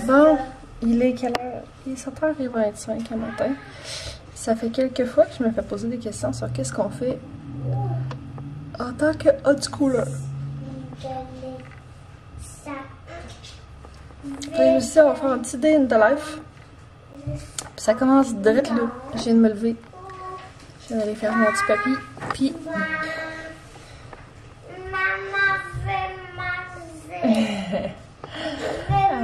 Bon, il est quelle heure? Il est 7h25 à matin. Ça fait quelques fois que je me fais poser des questions sur qu'est-ce qu'on fait en tant que hot schooler. J'ai réussi à faire un petit day in the life. Puis ça commence direct là. Je viens de me lever. Je viens d'aller faire mon petit papy. Puis. Elle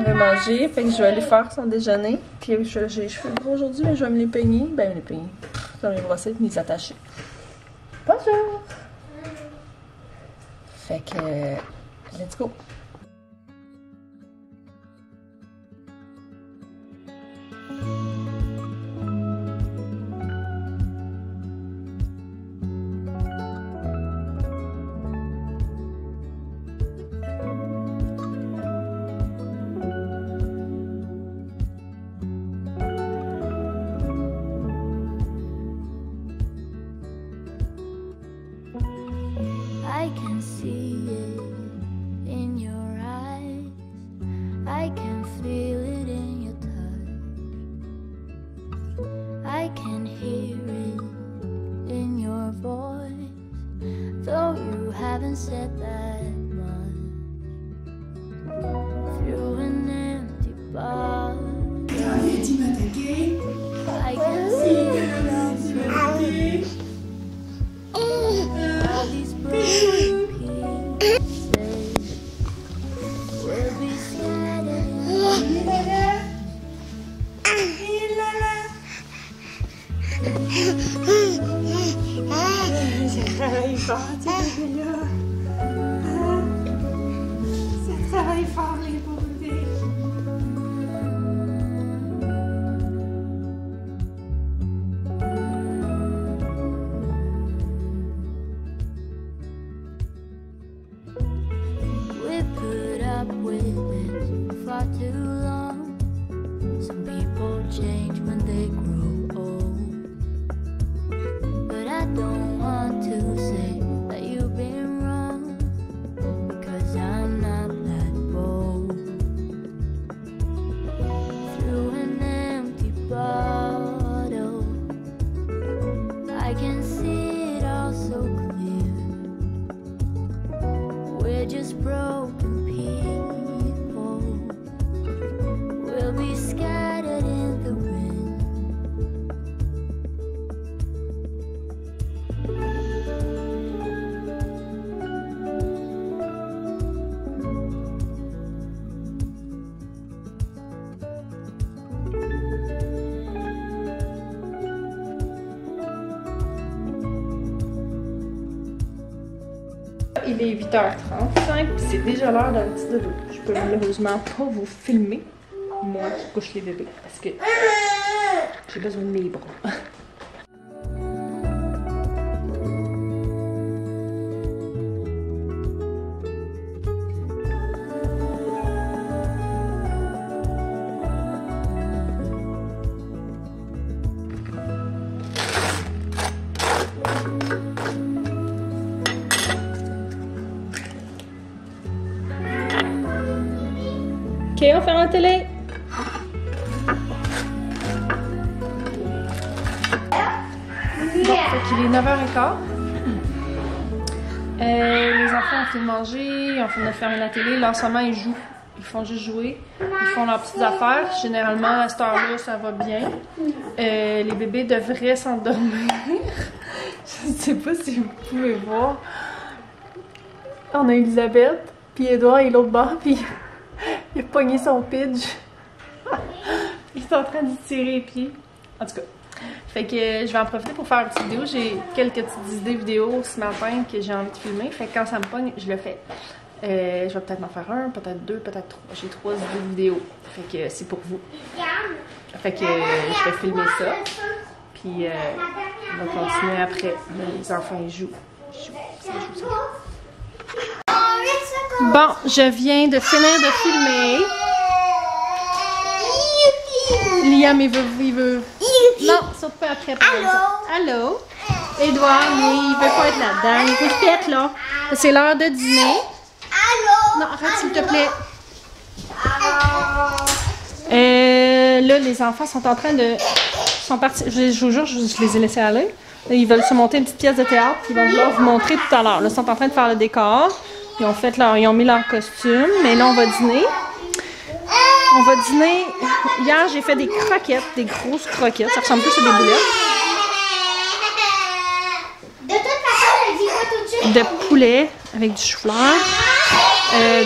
veut manger. Fait que je vais aller faire son déjeuner. Puis j'ai les cheveux gros aujourd'hui, mais je vais me les peigner. Ben, me les peigner. Je vais me les brosser et me les attacher. Bonjour! Fait que. Let's go! I can see it in your eyes. I can feel it in your touch. I can hear it in your voice, though you haven't said that much. Through an empty bar, I can see it all through. All these broken pieces will be scattered in Ça travaille fort, tu sais, bébé-là. Ça travaille fort, les beaux bébés. We put up with it for far too long. Some people change when they grow old, but I don't want to say that you've been wrong, because I'm not that bold. Through an empty bottle, I can see it all so clear. We're just broken people. We'll be scattered in the wind. Il est 8h35, puis c'est déjà l'heure d'un petit dodo. Je peux malheureusement pas vous filmer, moi qui couche les bébés, parce que j'ai besoin de mes bras. Ok, on fait la télé. Bon, fait qu'il est 9h15. Les enfants ont fait manger, on fait de fermer la télé. Là, en ce moment, ils jouent. Ils font juste jouer. Ils font leurs petites affaires. Généralement, à cette heure-là, ça va bien. Les bébés devraient s'endormir. Je ne sais pas si vous pouvez voir. On a Elisabeth, puis Edouard et l'autre bord, puis il a pogné son pitch. Il est en train d'y tirer les pieds. En tout cas. Fait que je vais en profiter pour faire une petite vidéo. J'ai quelques petites idées vidéo ce matin que j'ai envie de filmer. Fait que quand ça me pogne, je le fais. Je vais peut-être m'en faire un, peut-être deux, peut-être trois. J'ai 3 idées vidéo. Fait que c'est pour vous. Fait que je vais filmer ça. Puis on va continuer après. Les enfants ils jouent. Bon, je viens de finir de filmer. Liam, il veut... Non, saute pas après. Allô? Edouard, lui, il veut pas être là-dedans. Il veut plus être là. C'est l'heure de dîner. Allô? Non, arrête s'il te plaît. Là, les enfants sont en train de... sont partis. Je vous jure, je les ai laissés aller. Là, ils veulent se monter une petite pièce de théâtre. Ils vont vouloir vous montrer tout à l'heure. Là, ils sont en train de faire le décor. Ils ont mis leur costume. Mais là, on va dîner. On va dîner. Hier, j'ai fait des croquettes, des grosses croquettes. Ça ressemble plus à des boulettes. De toute façon, je dis quoi tout de suite? De poulet avec du chou-fleur,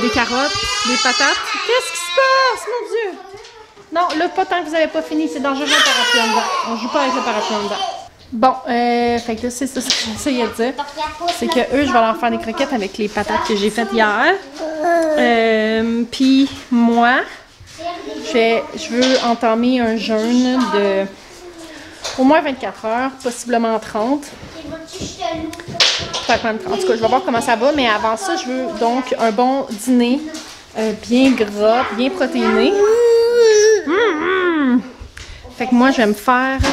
des carottes, des patates. Qu'est-ce qui se passe, mon Dieu? Non, là, pas tant que vous n'avez pas fini. C'est dangereux le parapluie en dedans. On joue pas avec le parapluie en dedans. Bon, fait que là, c'est ça que j'essayais de dire. C'est que eux, je vais leur faire des croquettes avec les patates que j'ai faites hier. Puis moi, je veux entamer un jeûne de au moins 24 heures, possiblement 30. En tout cas, je vais voir comment ça va, mais avant ça, je veux donc un bon dîner bien gras, bien protéiné. Fait que moi, je vais me faire du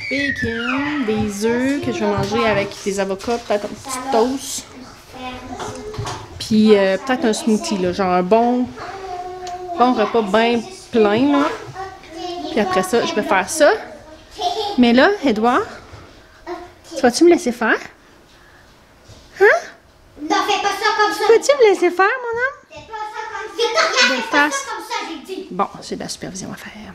bacon, des œufs que je vais manger avec des avocats, peut-être un petit toast. Puis peut-être un smoothie, là, genre un bon repas bien plein, là. Puis après ça, je vais faire ça. Mais là, Edouard, tu vas-tu me laisser faire? Hein? Non, fais pas ça comme ça. Peux-tu me laisser faire, mon homme? Fais pas ça comme ça. Victoria, fais pas ça comme ça, j'ai dit. Bon, j'ai de la supervision à faire.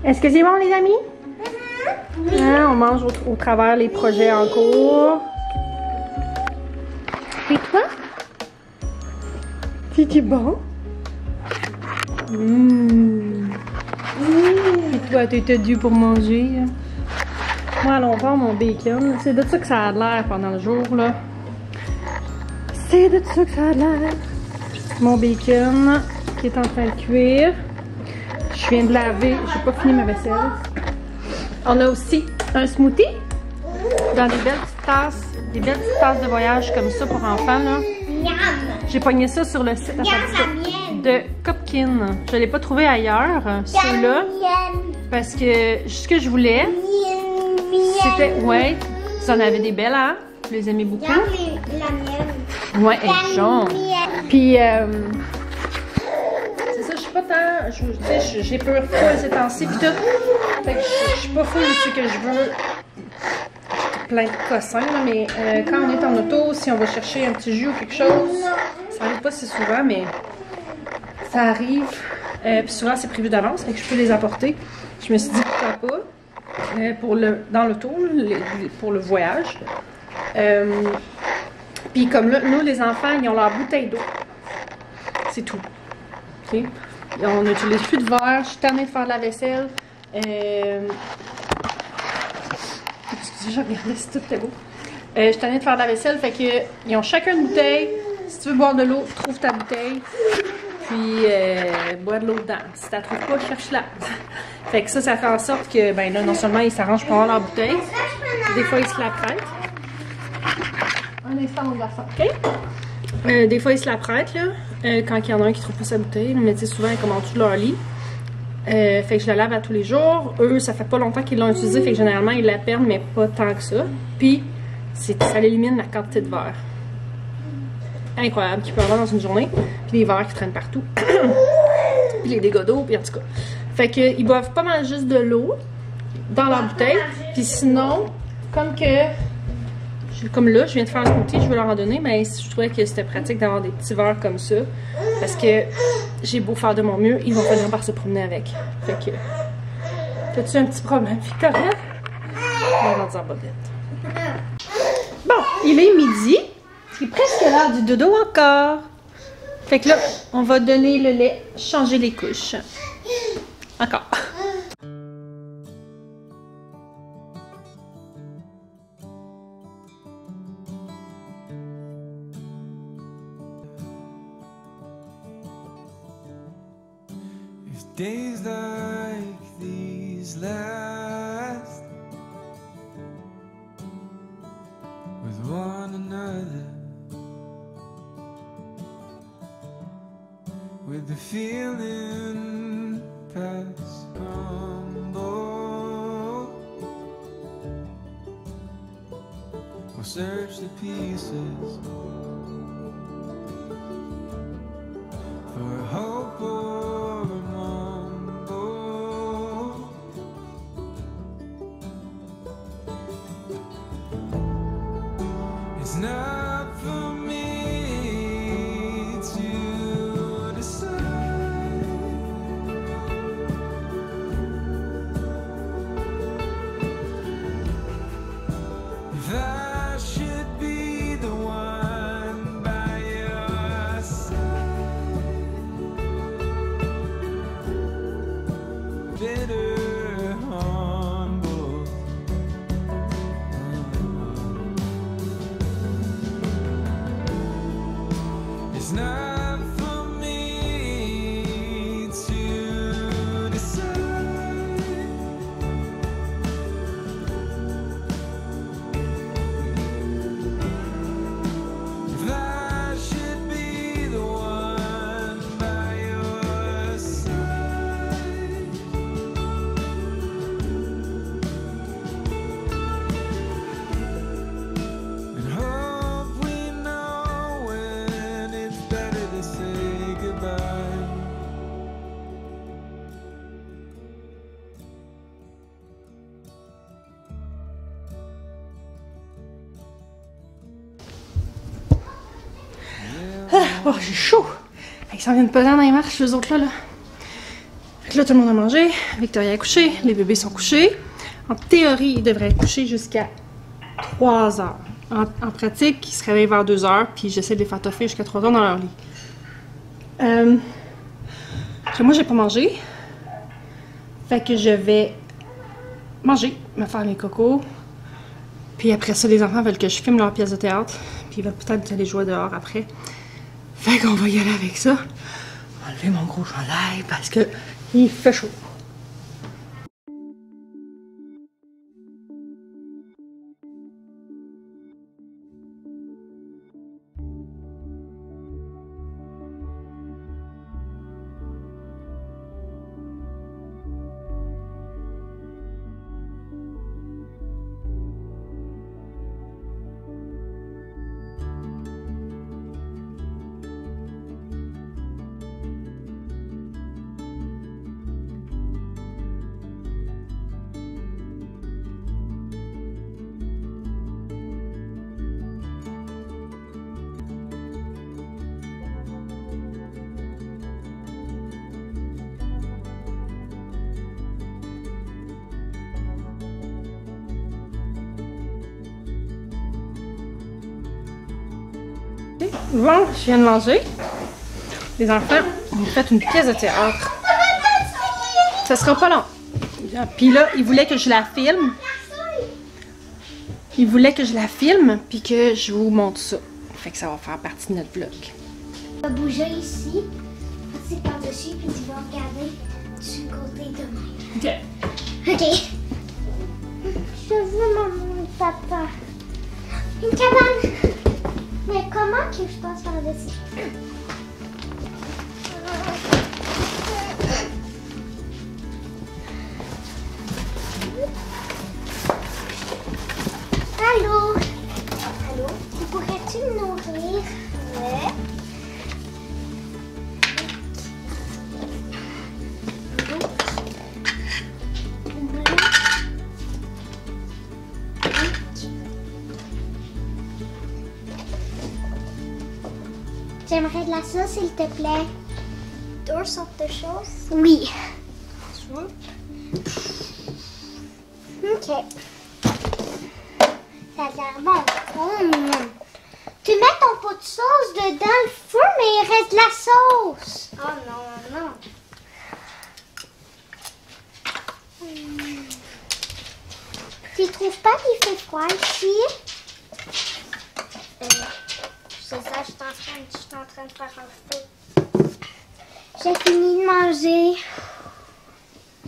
Est-ce que c'est bon, les amis? Hein, on mange au travers les projets en cours. Et toi? C'est-tu bon? Et toi, t'étais dû pour manger? Moi, allons voir mon bacon. C'est de ça que ça a l'air pendant le jour, là. C'est de ça que ça a l'air. Mon bacon qui est en train de cuire. Je viens de laver, j'ai pas fini ma vaisselle. On a aussi un smoothie dans des belles petites tasses de voyage comme ça pour enfants, là. J'ai pogné ça sur le site de Cupkin. Je l'ai pas trouvé ailleurs, ceux-là, parce que ce que je voulais, c'était, ouais, vous en avez des belles, hein? Je les aimais beaucoup. Ouais, elle est jaune. Puis, pas tant, j'ai peur full ces temps-ci pis tout. Fait que je suis pas full de ce que je veux. Plein de cossins, là, mais quand on est en auto, si on va chercher un petit jus ou quelque chose, ça arrive pas si souvent, mais ça arrive. Puis souvent c'est prévu d'avance, fait que je peux les apporter. Je me suis dit pourquoi pas dans l'auto, pour le voyage. Puis comme là, nous les enfants, ils ont leur bouteille d'eau. C'est tout. Okay? On n'utilise plus de verre. Je suis tannée de faire de la vaisselle. Excusez, je regardais si tout était beau. Je suis tannée de faire de la vaisselle. Fait que ils ont chacun une bouteille. Si tu veux boire de l'eau, trouve ta bouteille. Puis bois de l'eau dedans. Si tu la trouves pas, cherche-la. Fait que ça fait en sorte que, ben là, non seulement ils s'arrangent pour avoir leur bouteille, des fois ils se la prêtent. Un instant, mon garçon. OK? Des fois, ils se la prêtent, là, quand il y en a un qui trouve pas sa bouteille. Mais tu sais, souvent, ils commandent tout leur lit. Fait que je la lave à tous les jours. Eux, ça fait pas longtemps qu'ils l'ont utilisé, fait que généralement, ils la perdent, mais pas tant que ça. Puis, ça élimine la quantité de verre. Incroyable, qu'il peut y avoir dans une journée. Puis les verres qui traînent partout. Puis les dégâts d'eau, puis en tout cas. Fait que, ils boivent pas mal juste de l'eau dans leur bouteille. Puis sinon, comme là, je viens de faire un smoothie, je veux leur en donner, mais je trouvais que c'était pratique d'avoir des petits verres comme ça. Parce que j'ai beau faire de mon mieux, ils vont finir par se promener avec. Fait que, t'as-tu un petit problème, Victoria? On va rentrer en bobette. Bon, il est midi. C'est presque l'heure du dodo encore. Fait que là, on va donner le lait, changer les couches. Encore. Days like these last with one another, with the feeling past crumble, we'll search the pieces for hope or mumble. It's not for me to decide if I should be the one by your side. Bitter, humble. It's not for me to decide if I should be the one by your side. And hope we know when it's better to say goodbye. Oh, j'ai chaud! Ils s'en viennent pesant dans les marches, eux autres là. Fait que là, tout le monde a mangé. Victoria est couchée. Les bébés sont couchés. En théorie, ils devraient être couchés jusqu'à 3 heures. En pratique, ils se réveillent vers 2 heures, puis j'essaie de les faire toffer jusqu'à 3 heures dans leur lit. Moi, j'ai pas mangé. Fait que je vais manger, me faire les cocos. Puis après ça, les enfants veulent que je filme leur pièce de théâtre. Puis ils veulent peut-être aller jouer dehors après. Fait qu'on va y aller avec ça. Je vais enlever mon gros chandail parce que il fait chaud. Bon, je viens de manger. Les enfants ont fait une pièce de théâtre. Ça sera pas long. Puis là, ils voulaient que je la filme. Ils voulaient que je la filme, puis que je vous montre ça. Fait que ça va faire partie de notre vlog. On va bouger ici, passer par-dessus, puis tu vas regarder du côté de moi. Ok. Ok. Je veux maman et papa. Une cabane. Mais comment que je passe par-dessus? Allô? Allô? Pourrais-tu me nourrir? Ouais. J'aimerais de la sauce, s'il te plaît. 2 sortes de choses? Oui. Ok. Ça a l'air bon. Tu mets ton pot de sauce dedans le feu, mais il reste de la sauce. Oh non, non. Tu trouves pas qu'il fait froid ici? C'est ça, je suis en train de faire un feu. J'ai fini de manger.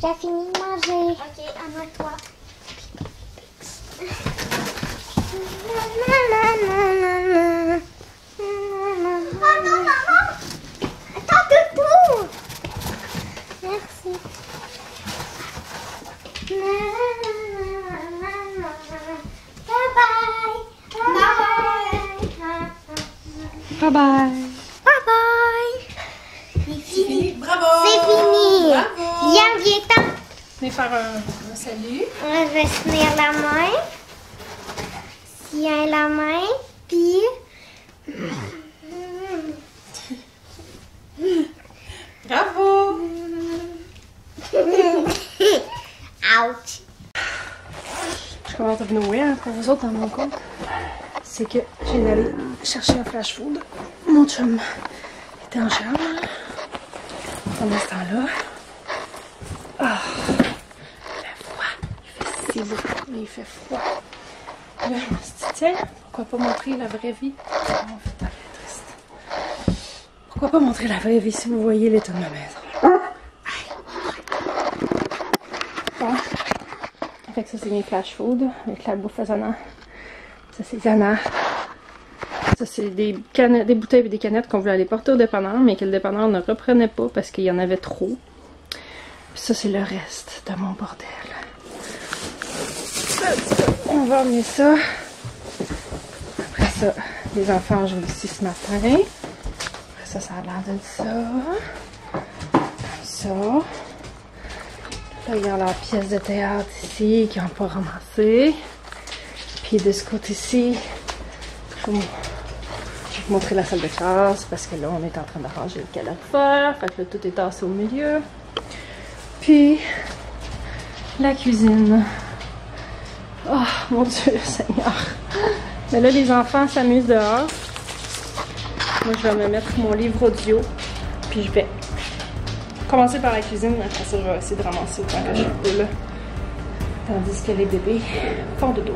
J'ai fini de manger. Ok, amène-toi. Oh non, maman! Attends debout! Merci. Bye bye! Bye bye! Bye bye! C'est fini. Bravo! C'est fini! Bravo! Viens, Gaëtan! Venez faire un salut. On va se tenir la main. Tiens la main, puis... Bravo! Ouch! Je commence à venir pour vous autres dans mon compte. C'est que j'ai allé chercher un flash food. Mon chum était en chambre. Pendant ce temps-là. Ah! Il fait froid. Il fait si beau, mais il fait froid. Là, je me suis dit, tiens, pourquoi pas montrer la vraie vie? Oh, putain, elle est triste. Pourquoi pas montrer la vraie vie si vous voyez l'état de ma maison? Bon. Fait que ça, c'est mes flash food avec la bouffe à Zana. Ça, c'est Zana. Ça, c'est des bouteilles et des canettes qu'on voulait aller porter au dépanneur, mais que le dépanneur ne reprenait pas parce qu'il y en avait trop. Puis ça, c'est le reste de mon bordel. On va emmener ça. Après ça, les enfants jouent ici ce matin. Après ça, ça a l'air de ça. Comme ça. Là, il y a la pièce de théâtre ici qui n'ont pas ramassé. Puis de ce côté-ci, je vais vous montrer la salle de classe parce que là, on est en train d'arranger le calorifère. Fait que là, tout est tassé au milieu. Puis, la cuisine. Oh, mon Dieu, Seigneur. Mais là, les enfants s'amusent dehors. Moi, je vais me mettre mon livre audio. Puis, je vais commencer par la cuisine. Après ça, je vais essayer de ramasser autant que je peux, là. Tandis que les bébés font dodo.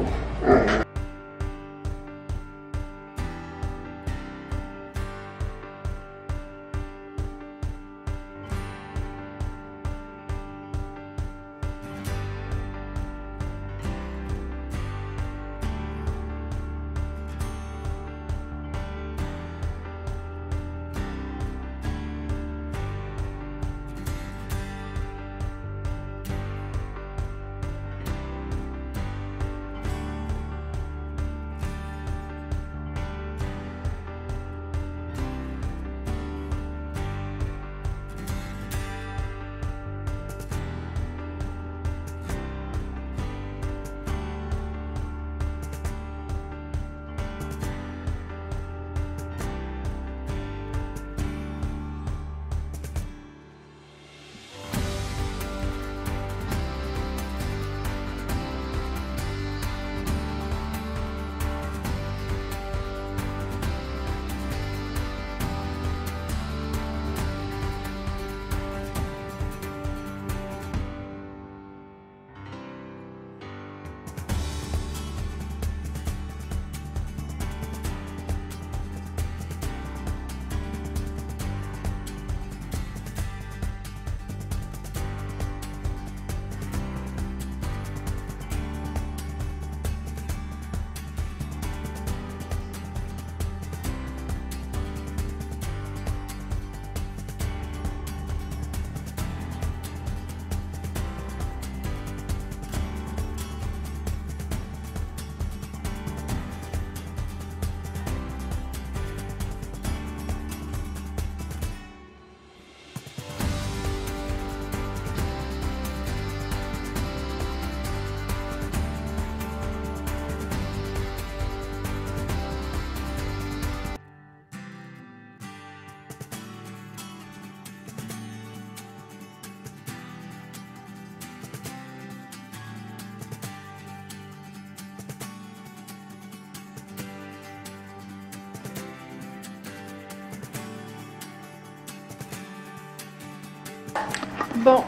Bon,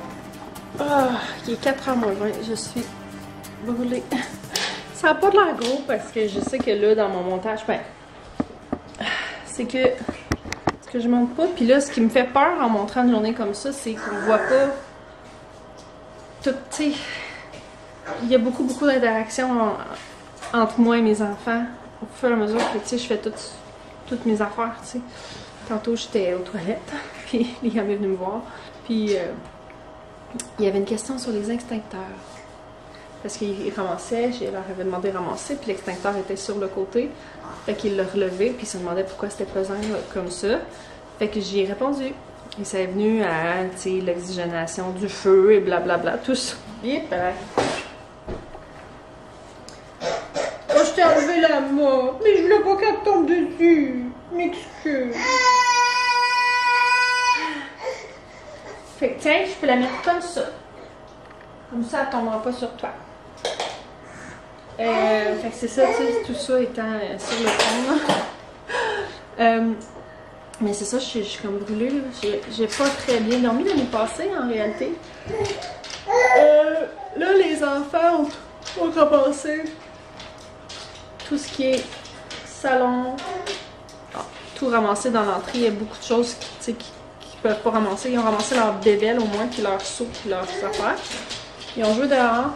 il est 4h moins 20, je suis brûlée. Ça n'a pas de l'air gros parce que je sais que là, dans mon montage, ben, c'est que je monte pas. Puis là, ce qui me fait peur en montrant une journée comme ça, c'est qu'on voit pas tout, tu sais, il y a beaucoup d'interactions entre moi et mes enfants au fur et à mesure que, tu sais, je fais toutes mes affaires, tu sais. Tantôt, j'étais aux toilettes, puis Liam est venu me voir, puis il y avait une question sur les extincteurs. Parce qu'il ramassait, je leur avais demandé de ramasser, puis l'extincteur était sur le côté. Fait qu'il l'a relevé, puis il se demandait pourquoi c'était pesant comme ça. Fait que j'y ai répondu. Et ça est venu à, tu sais, l'oxygénation du feu et blablabla, tout ça. Et ben, oh, je t'ai enlevé la main, mais je voulais pas qu'elle tombe dessus. M'excuse. Fait que tiens, je peux la mettre comme ça. Comme ça, elle tombera pas sur toi. Fait que c'est ça, tu sais, tout ça étant sur le fond. Mais c'est ça, je suis comme brûlée. J'ai pas très bien dormi l'année passée, en réalité. Là, les enfants ont ramassé tout ce qui est salon. Tout ramassé dans l'entrée. Il y a beaucoup de choses qui peuvent pas ramasser. Ils ont ramassé leur bébelle au moins, puis leur seau, puis leurs affaires. Ils ont joué dehors.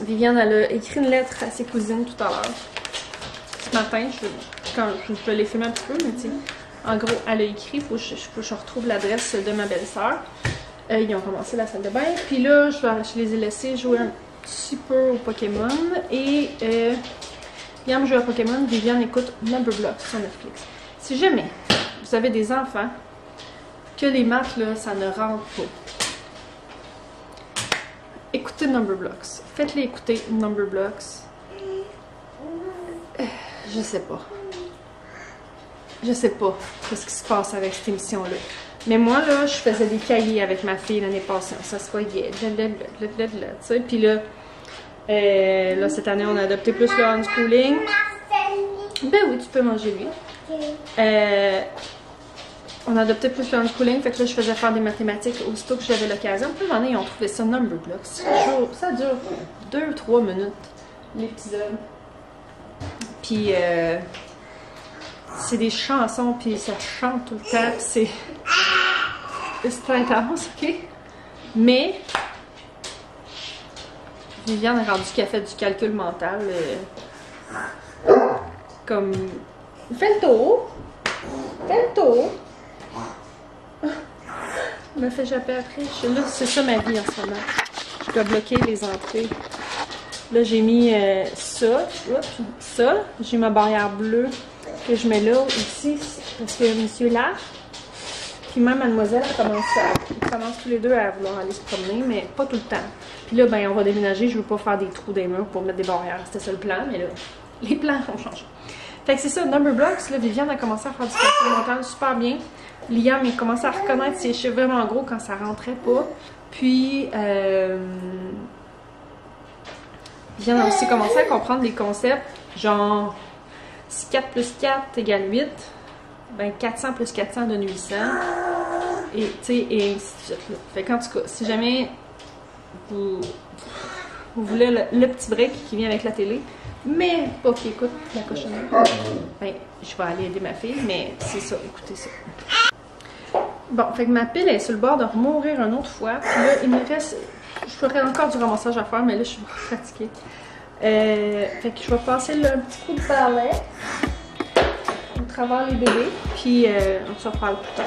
Viviane, elle a écrit une lettre à ses cousines tout à l'heure. Ce matin, je vais les filmer un petit peu, mais tu sais, en gros, elle a écrit, faut que je retrouve l'adresse de ma belle-sœur. Ils ont commencé la salle de bain. Puis là, je les ai laissés jouer un petit peu au Pokémon. Et Liam joue à Pokémon, Viviane écoute Numberblocks sur Netflix. Si jamais vous avez des enfants, que les maths, là, ça ne rentre pas. Écoutez Numberblocks. Faites-les écouter Numberblocks. Je sais pas. Je sais pas ce qui se passe avec cette émission-là. Mais moi, là, je faisais des cahiers avec ma fille l'année passée. On s'assoyait, tu sais. Puis là, cette année, on a adopté plus le homeschooling. Ben oui, tu peux manger lui. On a adopté plus le homeschooling, fait que là, je faisais faire des mathématiques aussitôt que j'avais l'occasion. Puis à un moment donné, ils ont trouvé ça Numberblocks. Ça dure 2-3 minutes, l'épisode. Puis, c'est des chansons, puis ça chante tout le temps, puis c'est intense, ok? Mais, Viviane est rendue qu'elle fait du calcul mental, comme, fais le tour, me fait japper après. Là, c'est ça ma vie en ce moment. Je dois bloquer les entrées. Là, j'ai mis ça. J'ai ma barrière bleue que je mets là, ici, parce que monsieur là. Puis même mademoiselle, ils commencent tous les deux à vouloir aller se promener, mais pas tout le temps. Puis là, ben, on va déménager. Je veux pas faire des trous des murs pour mettre des barrières. C'était ça le plan, mais là, les plans ont changé. Fait que c'est ça, Numberblocks, là, Viviane a commencé à faire du calcul mental super bien. Liam, il commençait à reconnaître ses chiffres vraiment gros quand ça rentrait pas. Puis, Viviane a aussi commencé à comprendre des concepts, genre, si 4 plus 4 égale 8, ben 400 plus 400 donne 800. Et, tu sais, et ainsi de suite. Là. Fait qu'en tout cas, si jamais vous voulez le petit break qui vient avec la télé, mais pas qui écoute la cochonnerie, ben, je vais aller aider ma fille, mais c'est ça, écoutez ça. Bon, fait que ma pile est sur le bord de mourir une autre fois. Puis là, il me reste... Je ferai encore du ramassage à faire, mais là, je suis fatiguée. Fait que je vais passer là, un petit coup de balai au travers les bébés. Puis on se reparle plus tard.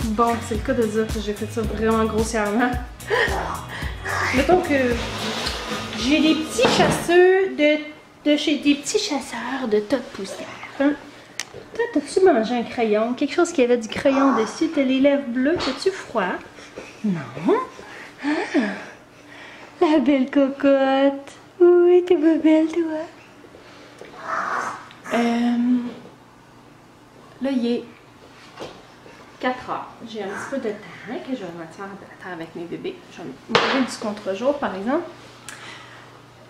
Bon, c'est le cas de dire que j'ai fait ça vraiment grossièrement. Mettons que j'ai des petits chasseurs de chez des petits chasseurs de tas de poussière. Hein? Toi, t'as-tu mangé un crayon? Quelque chose qui avait du crayon dessus? T'as les lèvres bleues? T'as-tu froid? Non. Ah, la belle cocotte. Oui, t'es pas belle, toi. Là, il est 4 heures. J'ai un petit peu de temps que je vais me faire à terre avec mes bébés. Je vais manger du contre-jour, par exemple.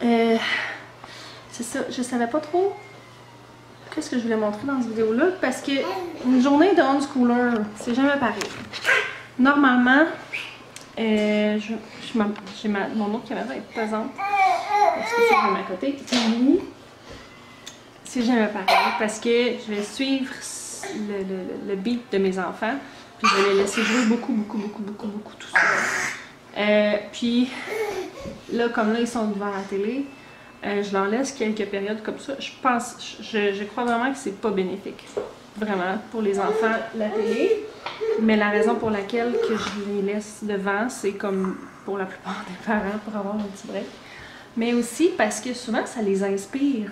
C'est ça, je savais pas trop qu'est-ce que je voulais montrer dans cette vidéo-là parce que une journée de homeschooler, c'est jamais pareil. Normalement, mon autre caméra est pesante parce que c'est vraiment à côté. C'est jamais pareil parce que je vais suivre le beat de mes enfants puis je vais les laisser jouer beaucoup tout seul. Puis là, comme là, ils sont devant la télé, je leur laisse quelques périodes comme ça. Je crois vraiment que c'est pas bénéfique, vraiment, pour les enfants, la télé. Mais la raison pour laquelle que je les laisse devant, c'est comme pour la plupart des parents, pour avoir un petit break. Mais aussi parce que souvent, ça les inspire.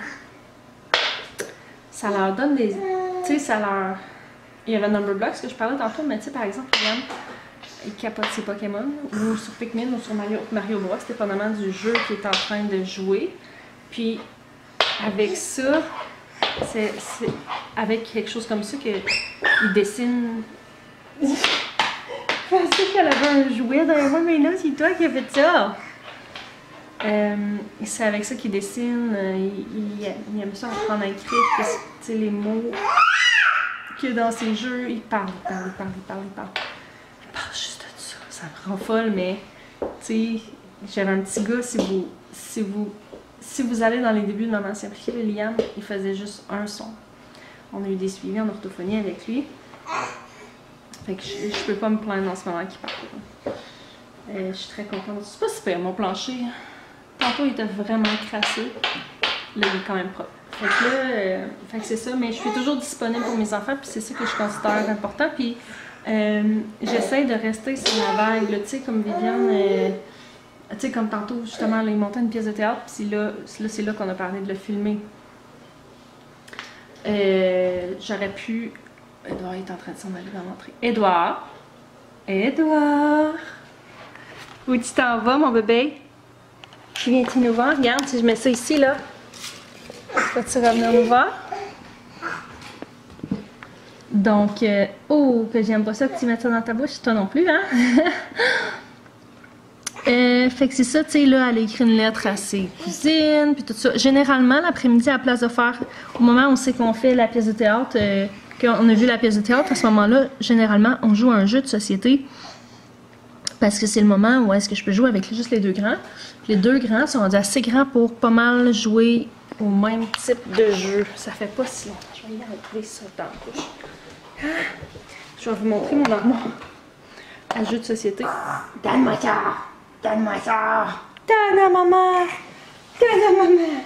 Ça leur donne des... Tu sais, ça leur... Il y avait Numberblocks que je parlais tantôt, mais tu sais, par exemple, Yann, il capote ses Pokémon, ou sur Pikmin, ou sur Mario Bros, dépendamment du jeu qu'il est en train de jouer. Puis, avec ça, c'est avec quelque chose comme ça qu'il dessine. Je pensais qu'elle avait un jouet dans les mains, mais non, c'est toi qui as fait ça! C'est avec ça qu'il dessine, il aime ça apprendre à écrire, parce que, tu sais, les mots qu'il y a dans ses jeux, il parle juste de ça, ça me rend folle, mais, tu sais, j'avais un petit gars, si vous allez dans les débuts de Maman Simplifiée, le Liam, il faisait juste un son. On a eu des suivis en orthophonie avec lui. Fait que je peux pas me plaindre en ce moment qu'il parle. Je suis très contente. C'est pas super, mon plancher. Tantôt, il était vraiment crassé. Là, il est quand même propre. Fait que là, fait que c'est ça. Mais je suis toujours disponible pour mes enfants, puis c'est ça que je considère important. Puis j'essaie de rester sur la vague. Tu sais, comme Viviane... tu sais, comme tantôt, justement, là, il montait une pièce de théâtre, puis là c'est là qu'on a parlé de le filmer. J'aurais pu... Edouard est en train de s'en aller dans l'entrée. Edouard! Où tu t'en vas, mon bébé? Tu viens-tu nous voir? Regarde, si je mets ça ici, là. Vas-tu revenir nous voir? Donc, oh, que j'aime pas ça que tu mettes ça dans ta bouche, toi non plus, hein? Fait que c'est ça, tu sais, là, elle a écrit une lettre à ses cousines, puis tout ça. Généralement, l'après-midi, à la place de faire, au moment où on sait qu'on fait la pièce de théâtre, qu'on a vu la pièce de théâtre, à ce moment-là, généralement, on joue à un jeu de société. Parce que c'est le moment où est-ce que je peux jouer avec juste les deux grands. Les deux grands sont rendus assez grands pour pas mal jouer au même type de jeu. Ça fait pas si longtemps. Je vais y enlever ça dans la bouche. Je vais vous montrer mon armoire à jeu de société. Donne-moi ça! Donne-moi ça! Donne à maman! Donne à maman!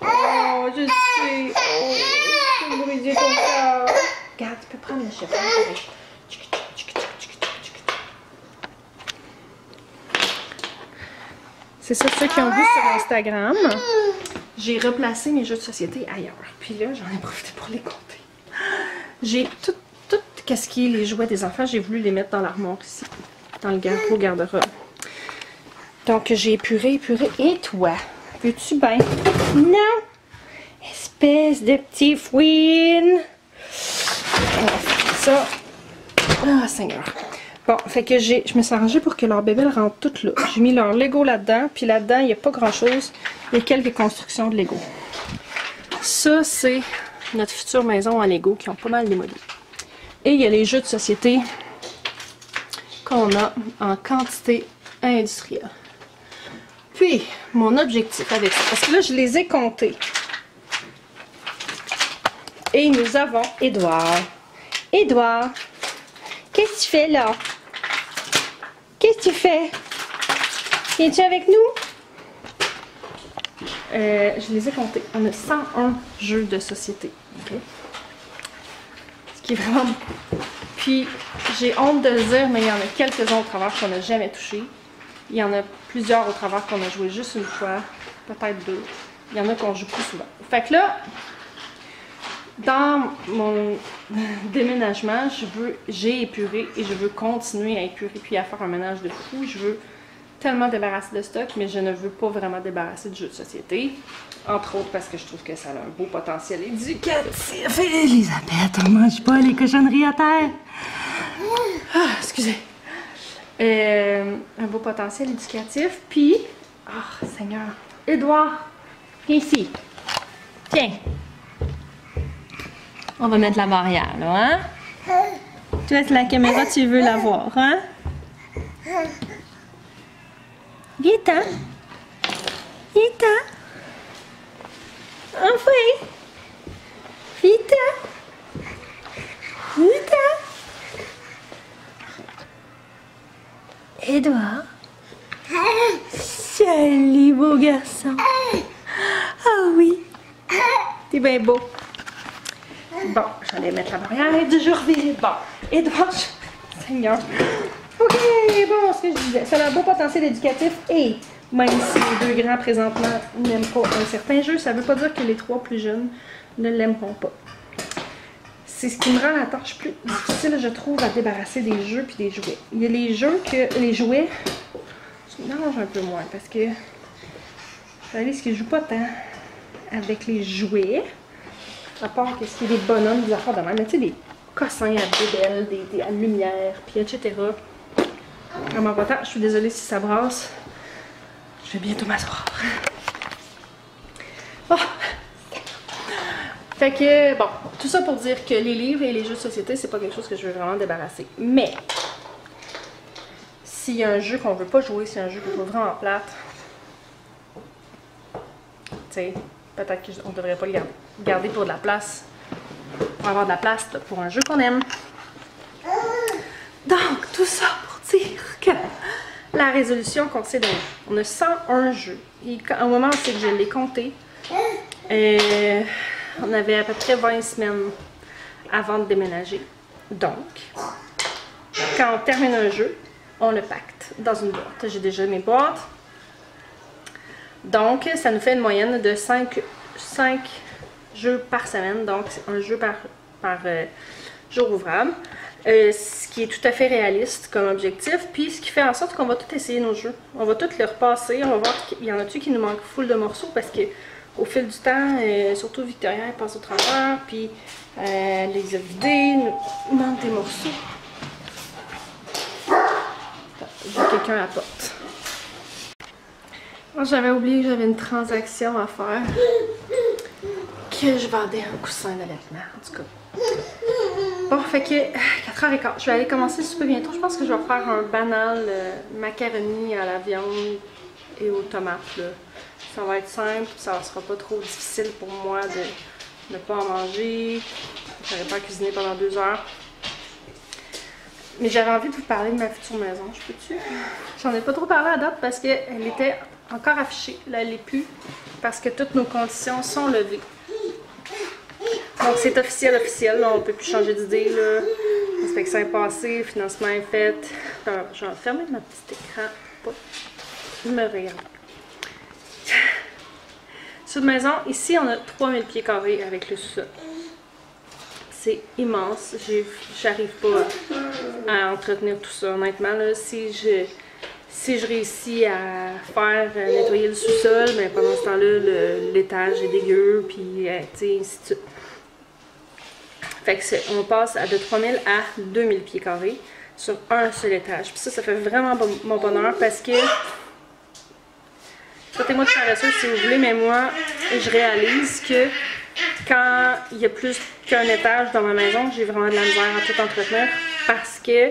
Oh, je sais! Oh, tu me brisé ton cœur! Regarde, tu peux prendre le chef. C'est ça, ceux qui ont vu sur Instagram. J'ai replacé mes jeux de société ailleurs. Puis là, j'en ai profité pour les compter. J'ai tout ce qui est les jouets des enfants, j'ai voulu les mettre dans l'armoire ici. Dans le garde-robe. Donc, j'ai épuré. Et toi? Veux-tu bien? Non! Espèce de petit fouine! On va faire ça. Ah, Seigneur! Bon, fait que je me suis arrangée pour que leur bébé rentre toutes là. J'ai mis leur Lego là-dedans, puis là-dedans, il n'y a pas grand-chose. Il y a quelques constructions de Lego. Ça, c'est notre future maison en Lego qui ont pas mal démoli. Et il y a les jeux de société qu'on a en quantité industrielle. Puis, mon objectif avec ça, parce que là, je les ai comptés. Et nous avons Edouard. Edouard, qu'est-ce que tu fais là? Qu'est-ce que tu fais? Viens-tu avec nous? Je les ai comptés. On a 101 jeux de société. Okay? Ce qui qui est vraiment beaucoup. Puis, j'ai honte de le dire, mais il y en a quelques-uns au travers qu'on n'a jamais touché. Il y en a plusieurs au travers qu'on a joué juste une fois, peut-être 2. Il y en a qu'on joue plus souvent. Fait que là, dans mon déménagement, j'ai épuré et je veux continuer à épurer puis à faire un ménage de fou. Je veux tellement débarrasser de stock, mais je ne veux pas vraiment débarrasser de jeux de société. Entre autres parce que je trouve que ça a un beau potentiel éducatif. Elisabeth, on mange pas les cochonneries à terre. Ah, excusez. Un beau potentiel éducatif. Puis, oh Seigneur, Édouard, viens ici. Tiens. On va mettre la barrière, là, hein? Tu es la caméra, tu veux la voir, hein? Viens-t'en. Viens-t'en. Enfin. Viens-t'en. Viens-t'en. Édouard. Salut, beau garçon. Ah oui. T'es bien beau. Bon, j'allais mettre la barrière du jour vide. Bon, Édouard, Seigneur. Ok, bon, ce que je disais, ça a un beau potentiel éducatif et même si les 2 grands présentement n'aiment pas un certain jeu, ça ne veut pas dire que les 3 plus jeunes ne l'aimeront pas. C'est ce qui me rend la tâche plus difficile, je trouve, à débarrasser des jeux puis des jouets. Il y a les jeux que les jouets, ça me dérange un peu moins parce que Alice qui ne joue pas tant avec les jouets, à part que ce qui est des bonhommes, des affaires de même, mais tu sais, des cossins à bébelles, à lumière, puis etc. Vraiment pas tant. Je suis désolée si ça brasse. Je vais bientôt m'asseoir. Oh. Fait que, bon, tout ça pour dire que les livres et les jeux de société, c'est pas quelque chose que je veux vraiment débarrasser. Mais, s'il y a un jeu qu'on veut pas jouer, s'il y a un jeu qu'on veut vraiment plate, tu sais, peut-être qu'on devrait pas le garder pour de la place, pour avoir de la place pour un jeu qu'on aime. Donc, tout ça pour dire que la résolution qu'on s'est donnée, on a 101 jeux. Et au moment où je l'ai compté, on avait à peu près 20 semaines avant de déménager. Donc, quand on termine un jeu, on le pacte dans une boîte. J'ai déjà mes boîtes. Donc, ça nous fait une moyenne de 5 jeux par semaine. Donc, c'est un jeu par jour ouvrable. Ce qui est tout à fait réaliste comme objectif. Puis, ce qui fait en sorte qu'on va tout essayer nos jeux. On va tout les repasser. On va voir qu'il y en a-tu qui nous manquent full de morceaux parce que au fil du temps, surtout Victoria, elle passe au travers. Puis, les a vidés. Il manque des morceaux. J'ai quelqu'un à la porte. J'avais oublié que j'avais une transaction à faire. Que je vendais un coussin d'allaitement, en tout cas. Bon, fait que 4h15. Je vais aller commencer super bientôt. Je pense que je vais faire un banal macaroni à la viande et aux tomates. Là. Ça va être simple, ça sera pas trop difficile pour moi de ne pas en manger. J'aurais pas cuisiné pendant 2 heures. Mais j'avais envie de vous parler de ma future maison. Je peux-tu? J'en ai pas trop parlé à date parce qu'elle était encore affichée. Là, elle l'est plus parce que toutes nos conditions sont levées. Donc, c'est officiel. Là, on peut plus changer d'idée. L'inspection est passée, le financement est fait. Alors, je vais fermer ma petite écran pour pas me regarder. Sur une maison, ici, on a 3000 pieds carrés avec le sous-sol. C'est immense. J'arrive pas à entretenir tout ça, honnêtement. Là, si je réussis à faire nettoyer le sous-sol, ben pendant ce temps-là, l'étage est dégueu, puis ainsi de suite. Fait que on passe de 3000 à 2000 pieds carrés sur un seul étage. Puis ça fait vraiment mon bonheur parce que, traitez-moi de paresseuse si vous voulez, mais moi, je réalise que quand il y a plus qu'un étage dans ma maison, j'ai vraiment de la misère à tout entretenir parce que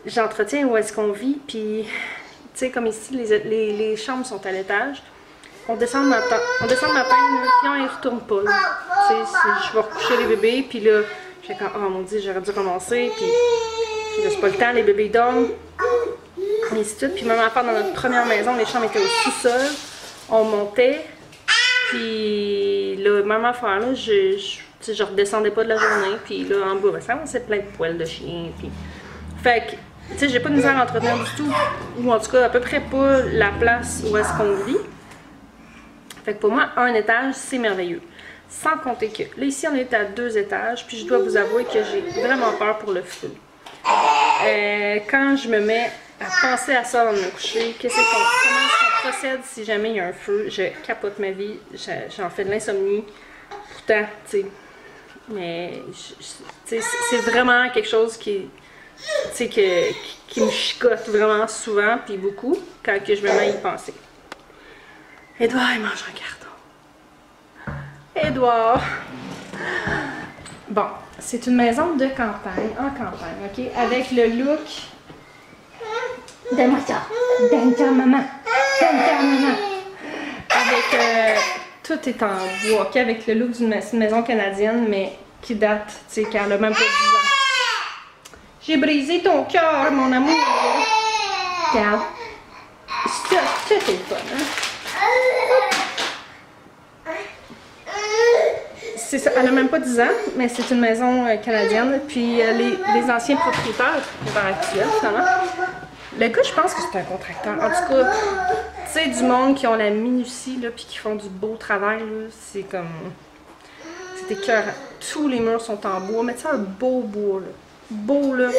j'entretiens où est-ce qu'on vit, puis tu sais, comme ici, les chambres sont à l'étage. On descend le matin, puis on y retourne pas. Tu sais, je vais recoucher les bébés, puis là, je fais comme, oh mon dieu, j'aurais dû commencer, puis c'est pas le temps, les bébés dorment, et ainsi de suite. Puis même affaire dans notre première maison, les chambres étaient au sous-sol, on montait, puis là, même affaire là, sais, je redescendais pas de la journée, puis là, en bas, ben, ça c'est plein de poils de chien, puis... Fait que, tu sais, j'ai pas de misère à entretenir du tout, ou en tout cas, à peu près pas la place où est-ce qu'on vit. Fait que pour moi, un étage, c'est merveilleux. Sans compter que, là, ici, on est à 2 étages, puis je dois vous avouer que j'ai vraiment peur pour le feu. Quand je me mets à penser à ça avant de me coucher, comment est-ce qu'on procède si jamais il y a un feu, je capote ma vie, j'en fais de l'insomnie. Pourtant, tu sais, mais c'est vraiment quelque chose qui me chicote vraiment souvent, puis beaucoup, quand que je me mets à y penser. Édouard, il mange un carton. Édouard! Bon, c'est une maison de campagne, en campagne, ok? Avec le look... Donne-moi ça. Donne-moi maman. Donne-moi maman. Avec... tout est en bois, ok? Avec le look d'une maison canadienne, mais qui date, tu sais, qui a même pas 10 ans. J'ai brisé ton cœur, mon amour! Regarde. Ça, c'est le fun, hein? C'est ça, elle a même pas 10 ans, mais c'est une maison canadienne. Puis les anciens propriétaires, propriétaires actuels, finalement, le gars, je pense que c'est un contracteur. En tout cas, tu sais, du monde qui ont la minutie, là, puis qui font du beau travail, là, c'est comme... C'est écœurant. Tous les murs sont en bois, mais tu sais, un beau bois, là. Beau, là.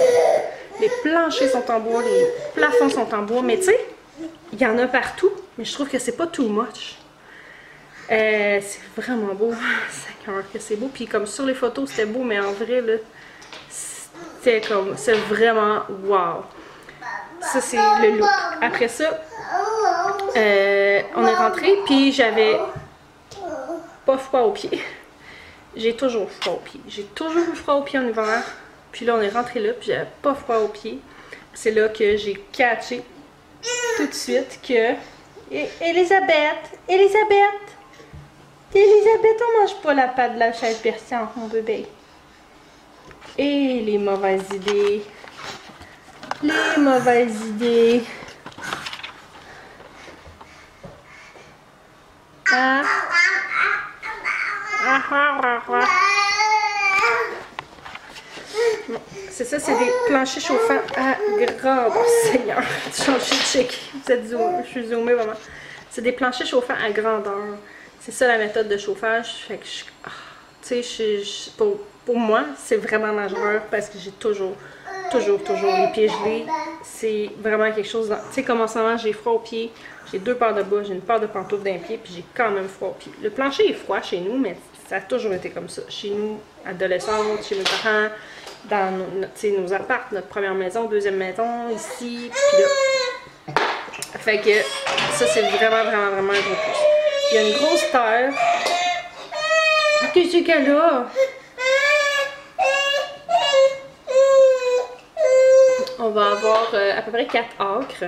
Les planchers sont en bois, les plafonds sont en bois, mais tu sais, il y en a partout, mais je trouve que c'est pas too much. C'est vraiment beau, Seigneur, que c'est beau. Puis comme sur les photos, c'était beau, mais en vrai, là, c'est vraiment wow. Ça, c'est le look. Après ça, on est rentré, puis j'avais pas froid aux pieds. J'ai toujours froid aux pieds. J'ai toujours eu froid aux pieds en hiver. Puis là, on est rentré là, puis j'avais pas froid aux pieds. C'est là que j'ai catché tout de suite que... Elisabeth! Elisabeth, on mange pas la pâte de la chaise persillante, mon bébé. Et les mauvaises idées. Les mauvaises idées. Ah. C'est ça, c'est des planchers chauffants à grandeur. Seigneur, changer de check. Vous êtes zoomé, je suis zoomée vraiment. C'est des planchers chauffants à grandeur. C'est ça la méthode de chauffage. Fait que tu sais, pour moi, c'est vraiment dangereux parce que j'ai toujours les pieds gelés. C'est vraiment quelque chose. Tu sais, comme en ce moment, j'ai froid aux pieds. J'ai 2 paires de bas, j'ai une paire de pantoufles d'un pied, puis j'ai quand même froid aux pieds. Le plancher est froid chez nous, mais ça a toujours été comme ça. Chez nous, adolescentes, chez mes parents, dans nos apparts, notre première maison, deuxième maison, ici, puis là. Fait que ça, c'est vraiment un gros plus. Il y a une grosse terre. Qu'est-ce qu'elle a? On va avoir à peu près 4 acres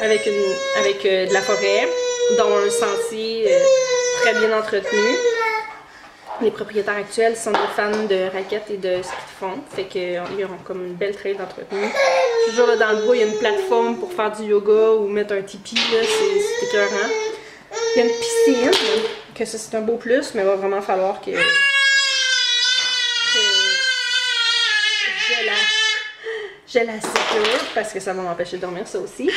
avec de la forêt, dont un sentier très bien entretenu. Les propriétaires actuels sont des fans de raquettes et de ski de fond, fait qu'ils auront comme une belle trail d'entretenu. Toujours là dans le bois, il y a une plateforme pour faire du yoga ou mettre un tipi, là, c'est écœurant. Il y a une piscine, que ça c'est un beau plus, mais il va vraiment falloir que je la sécure, parce que ça va m'empêcher de dormir, ça aussi.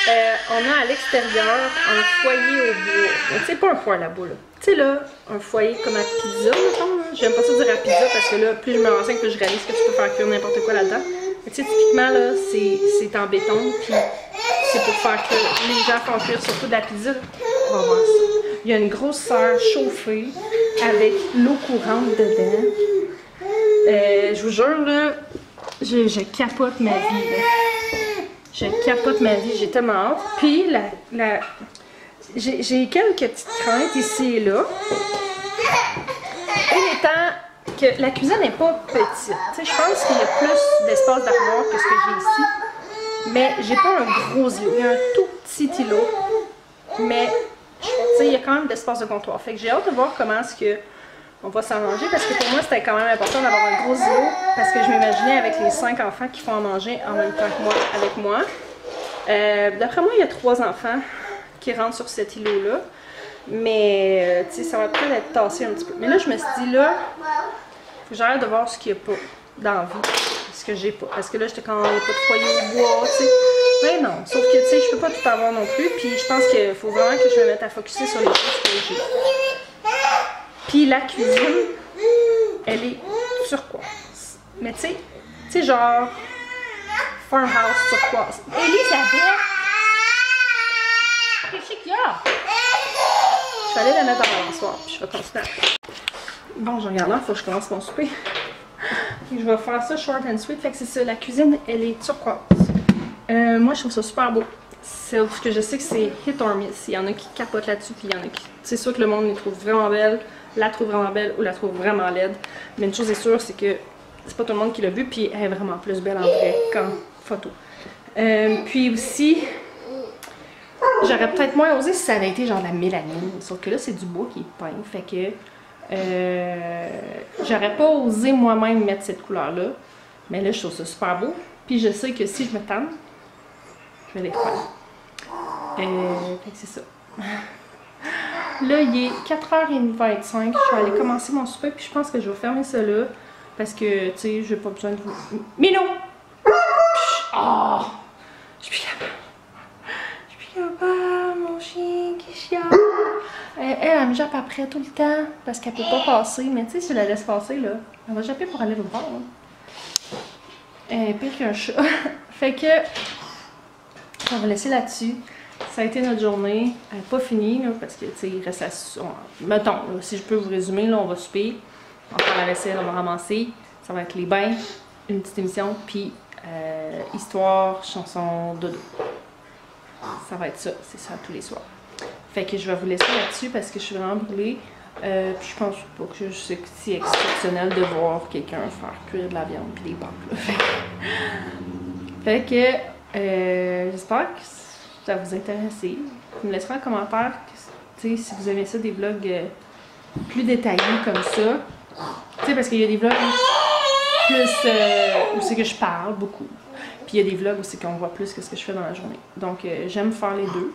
On a à l'extérieur un foyer au bois. Tu sais, pas un foyer à bois, là. Tu sais, là, un foyer comme à pizza, mettons. J'aime pas ça dire à pizza parce que là, plus je me renseigne, plus je réalise que tu peux faire cuire n'importe quoi là-dedans. Mais tu sais, typiquement, là, c'est en béton, puis c'est pour faire que les gens font cuire surtout de la pizza. On va voir ça. Il y a une grosse serre chauffée avec l'eau courante dedans. Je vous jure, là, je capote ma vie, là. Je capote ma vie, j'ai tellement hâte. Puis, j'ai quelques petites craintes ici et là. Une étant que la cuisine n'est pas petite. Tu sais, je pense qu'il y a plus d'espace d'armoire que ce que j'ai ici. Mais j'ai pas un gros îlot. Il y a un tout petit îlot. Mais, tu sais, il y a quand même d'espace de comptoir. Fait que j'ai hâte de voir comment est-ce que on va s'arranger, parce que pour moi, c'était quand même important d'avoir un gros îlot, parce que je m'imaginais avec les 5 enfants qui font à manger en même temps que moi, avec moi. D'après moi, il y a 3 enfants qui rentrent sur cet îlot-là, mais tu sais, ça va peut-être être tassé un petit peu. Mais là, je me suis dit, là, faut que j'arrête de voir ce qu'il n'y a pas dans la vie. Ce que j'ai pas. Parce que là, j'étais quand il n'y a pas de foyer au bois, tu sais. Mais non, sauf que, tu sais, je peux pas tout avoir non plus. Puis je pense qu'il faut vraiment que je me mette à focusser sur les choses que j'ai. Puis la cuisine, elle est turquoise. Mais tu sais, genre, farmhouse turquoise. Elisabeth! Qu'est-ce qu'il y a? Je vais aller la mettre dans la balançoire, puis je vais continuer. Bon, je regarde là, il faut que je commence mon souper. Et je vais faire ça short and sweet. Fait que c'est ça, la cuisine, elle est turquoise. Moi, je trouve ça super beau. Sauf que je sais que c'est hit or miss. Il y en a qui capotent là-dessus, puis il y en a qui... C'est sûr que le monde les trouve vraiment belles, la trouve vraiment belle ou la trouve vraiment laide. Mais une chose est sûre, c'est que c'est pas tout le monde qui l'a vu, puis elle est vraiment plus belle en vrai qu'en photo. Puis aussi, j'aurais peut-être moins osé si ça avait été genre de la mélanine. Sauf que là, c'est du bois qui est peint. Fait que j'aurais pas osé moi-même mettre cette couleur-là. Mais là, je trouve ça super beau. Puis je sais que si je me tanne, je vais les faire. Fait que c'est ça. Là, il est 4h25. Je vais aller commencer mon souper. Puis je pense que je vais fermer ça là. Parce que, tu sais, j'ai pas besoin de vous... Mais non! Oh! Je suis plus capable. Je suis plus capable, mon chien qui chiale. Elle me jappe après tout le temps. Parce qu'elle peut pas passer. Mais tu sais, si je la laisse passer, là, elle va japper pour aller le voir. Elle est pire qu'un chat. Fait que... on va laisser là-dessus. Ça a été notre journée. Elle n'est pas finie, là, parce que, tu sais, il reste la... Mettons, là, si je peux vous résumer, là, on va souper. On va faire la vaisselle, on va ramasser. Ça va être les bains, une petite émission, puis histoire, chanson, dodo. Ça va être ça, c'est ça tous les soirs. Fait que je vais vous laisser là-dessus parce que je suis vraiment brûlée. Puis je pense pas que c'est si exceptionnel de voir quelqu'un faire cuire de la viande puis des pâtes. Fait que j'espère que ça vous intéresse. Vous me laisserez en commentaire si vous aimez ça, des vlogs plus détaillés comme ça. Tu sais, parce qu'il y a des vlogs plus où c'est que je parle beaucoup. Puis il y a des vlogs où c'est qu'on voit plus que ce que je fais dans la journée. Donc j'aime faire les deux.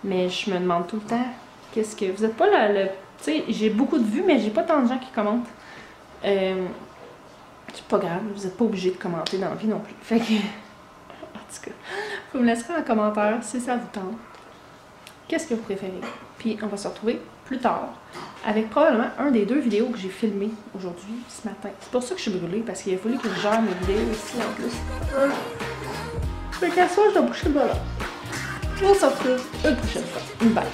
Mais je me demande tout le temps, qu'est-ce que... Vous êtes pas le... Tu sais, j'ai beaucoup de vues, mais j'ai pas tant de gens qui commentent. C'est pas grave, vous êtes pas obligé de commenter dans la vie non plus. Fait que... En tout cas, vous me laisserez en commentaire si ça vous tente. Qu'est-ce que vous préférez? Puis on va se retrouver plus tard avec probablement un des deux vidéos que j'ai filmé aujourd'hui, ce matin. C'est pour ça que je suis brûlée, parce qu'il a fallu que je gère mes vidéos ici en plus. Fait qu'à soir, je dois boucher le ballon. On se retrouve une prochaine fois. Bye!